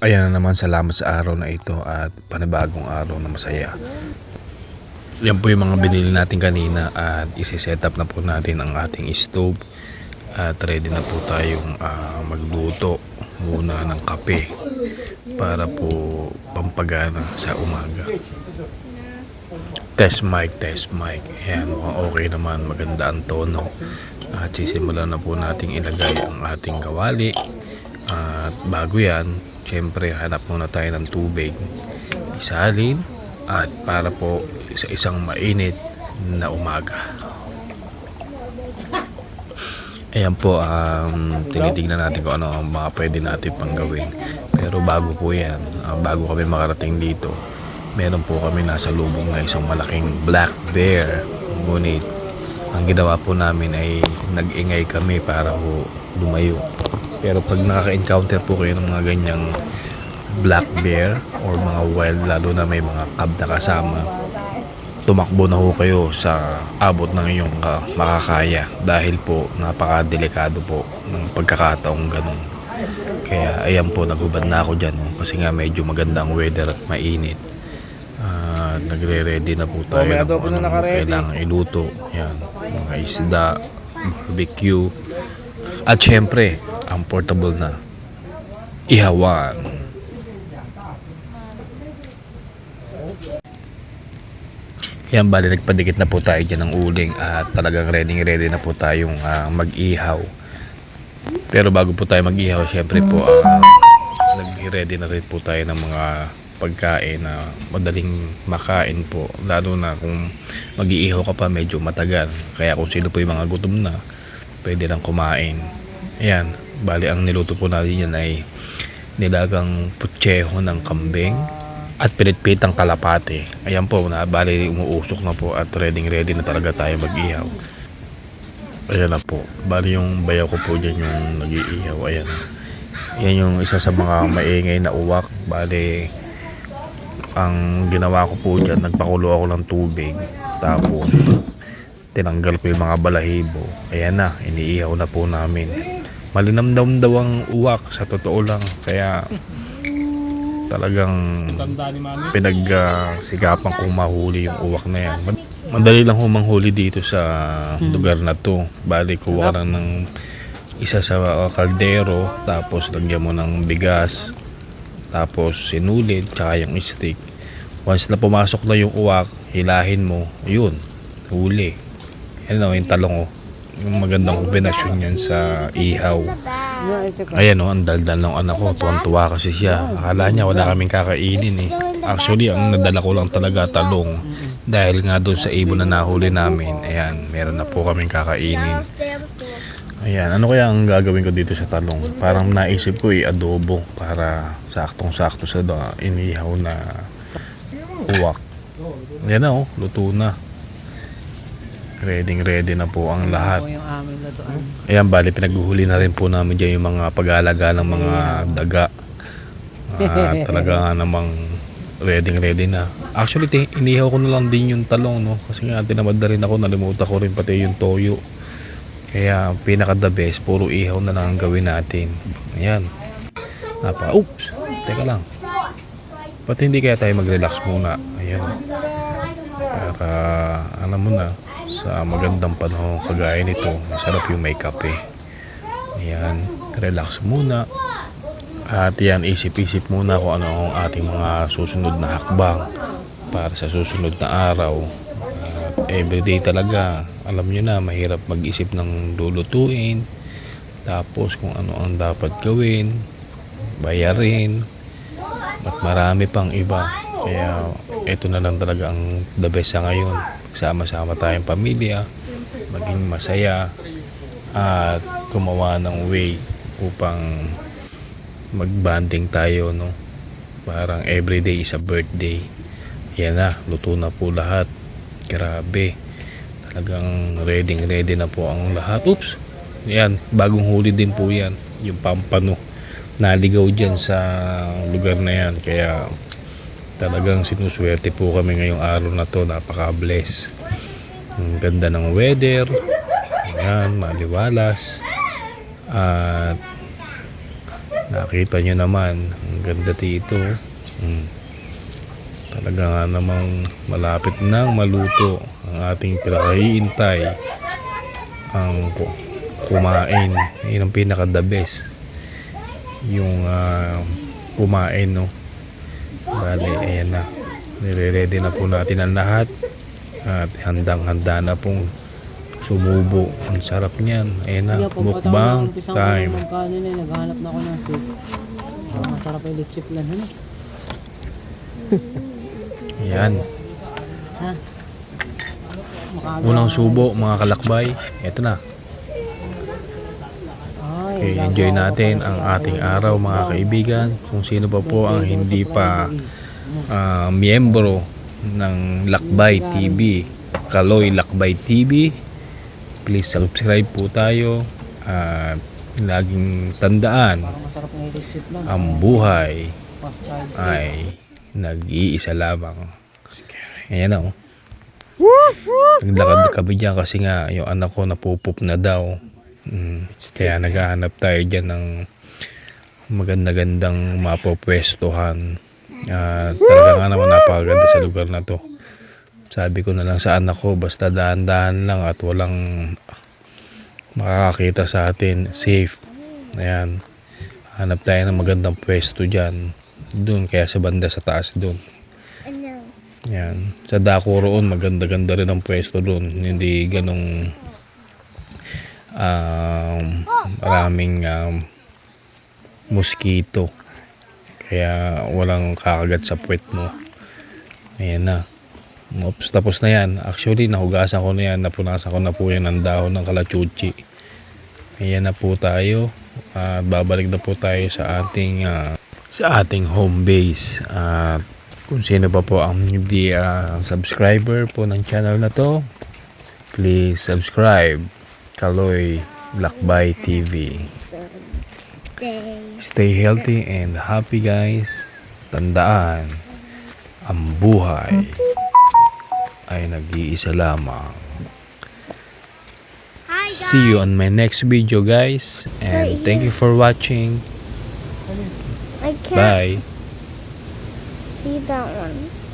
Ayan na naman, salamat sa araw na ito at panibagong araw na masaya. Yan po yung mga binili natin kanina at isi-set up na po natin ang ating stove. At ready na po tayong magluto muna ng kape para po pampagana sa umaga. Test mic, test mic. Ayan, mukhang okay naman, maganda ang tono. At sisimulan na po nating ilagay ang ating kawali. At bago yan, syempre hanap muna tayo ng tubig, isalin at para po sa isang mainit na umaga. Ayan po, tinitignan natin kung ano ang mga pwede natin pang gawin. Pero bago po yan, bago kami makarating dito, meron po kami nasa lubong na isang malaking black bear. Ngunit ang ginawa po namin ay nag-ingay kami para po lumayo. Pero pag nakaka-encounter po kayo ng mga ganyang black bear or mga wild, lalo na may mga cub na kasama, tumakbo na ho kayo sa abot ng inyong makakaya dahil po napaka-delikado po ng pagkakataong ganun. Kaya ayan po, naghubad na ako dyan kasi nga medyo maganda ang weather at mainit. Nagre-ready na po tayo ng anong kailangang iluto. Yan, mga isda, barbecue, at syempre ang portable na ihawan. Yan, bali nagpadikit na po tayo dyan ng uling at talagang ready na po tayong mag-ihaw. Pero bago po tayo mag-ihaw, syempre po nag-ready na rin po tayo ng mga pagkain na madaling makain po, lalo na kung mag-iihaw ka pa medyo matagal. Kaya kung sino po yung mga gutom na, pwede lang kumain. Ayan, bali ang niluto po natin yan ay nilagang putseho ng kambing at pinitpitang kalapate. Ayan po, bali umuusok na po at ready na talaga tayo mag-ihaw. Ayan na po, bali yung bayaw ko po dyan yung nag-iihaw. Ayan, yan yung isa sa mga maingay na uwak. Bali ang ginawa ko po dyan, nagpakulo ako ng tubig, tapos tinanggal ko yung mga balahibo. Ayan na, iniihaw na po namin. Malinamdam daw ang uwak, sa totoo lang. Kaya talagang pinagsikapan kong mahuli yung uwak na yan. Madali lang humanghuli dito sa lugar na to. Bali, kuha ka lang ng isa sa kaldero, tapos lagyan mo ng bigas, tapos sinulid, tsaka yung stick. Once na pumasok na yung uwak, hilahin mo, yun, huli. Yan o, yung talong o. Yung magandang kombinasyon yan sa ihaw. Ayan o, ang daldal ng anak ko, tuwan-tuwa kasi siya. Akala niya wala kaming kakainin eh. Actually, ang nadala ko lang talaga talong. Dahil nga doon sa ibon na nahuli namin, ayan, meron na po kaming kakainin. Ayan, ano kaya ang gagawin ko dito sa talong? Parang naisip ko adobo para saktong-sakto sa inihaw na uwak. Ayan na oh, luto na. Ready na po ang lahat. Ayan, bali pinaghuhuli na rin po namin dyan yung mga pag-aalaga ng mga daga. Talaga nga namang ready na. Actually, inihaw ko na lang din yung talong, no? Kasi nga tinamad na rin ako, nalimutan ko rin pati yung toyo. Kaya pinaka the best, puro ihaw na lang ang gawin natin. Ayan. Oops, teka lang. Pati hindi kaya tayo mag-relax muna. Ayan. Para, alam mo na, sa magandang panahon kagaya nito, masarap yung may kape. Ayan, relax muna. At yan, isip-isip muna kung ano ang ating mga susunod na hakbang para sa susunod na araw. Everyday talaga, alam nyo na, mahirap mag-isip ng lulutuin, tapos kung ano ang dapat gawin, bayarin, at marami pang iba. Kaya ito na lang talaga ang the best sa ngayon. Sama-sama tayong pamilya, maging masaya, at gumawa ng way upang mag-bonding tayo, no? Parang everyday is a birthday. Yan na, luto na po lahat. Grabe, talagang ready na po ang lahat. Oops, yan, bagong huli din po yan, yung pampano, naligaw dyan sa lugar na yan. Kaya talagang sinuswerte po kami ngayong araw na to, napaka-bless. Ang ganda ng weather, yan, maliwalas, at Nakita nyo naman, ang ganda dito. Talaga nga namang malapit nang maluto ang ating pinakahihintay, ang kumain. Yun ang pinaka the best, yung kumain, no. Bali, ayan na, nire-ready na po natin ang lahat at handang-handa na pong sumubo. Ang sarap niyan. Ayan na, mukbang time. Naghanap na ako ng soup. Masarap yung lechiplan, ano? Ayan. Ha? Unang subo, mga kalakbay. Ito na. Okay, enjoy natin ang ating araw, mga kaibigan. Kung sino pa po ang hindi pa miyembro ng Lakbay TV, Kaloy Lakbay TV, please subscribe po tayo. At laging tandaan, ang buhay ay nag-iisa lamang. Ayan na, oh. Naglakad kami dyan kasi nga yung anak ko napupup na daw. Kaya naghahanap tayo dyan ng maganda-gandang mapopwestuhan. Talaga nga naman napakaganda sa lugar na to. Sabi ko na lang sa anak ko, basta dahan-dahan lang at walang makakakita sa atin, safe. Ayan, hanap tayo ng magandang pwesto dyan. Doon, kaya sa banda sa taas doon. Ayan, sa dako roon, maganda-ganda rin ang pwesto doon. Hindi ganong maraming mosquito, kaya walang kakagat sa puwet mo. Ayan na. Oops, tapos na yan. Actually, nahugasan ko na yan. Napunasan ko na po yan ng dahon ng kalachuchi. Ayan na po tayo. Babalik na po tayo sa ating home base. Kung sino pa po ang hindi subscriber po ng channel na to, please subscribe. Kaloy Lakbay TV. Stay healthy and happy, guys. Tandaan, ang buhay ay nag-iisa lamang. See you on my next video, guys, and thank you for watching. I can't Bye. see that one.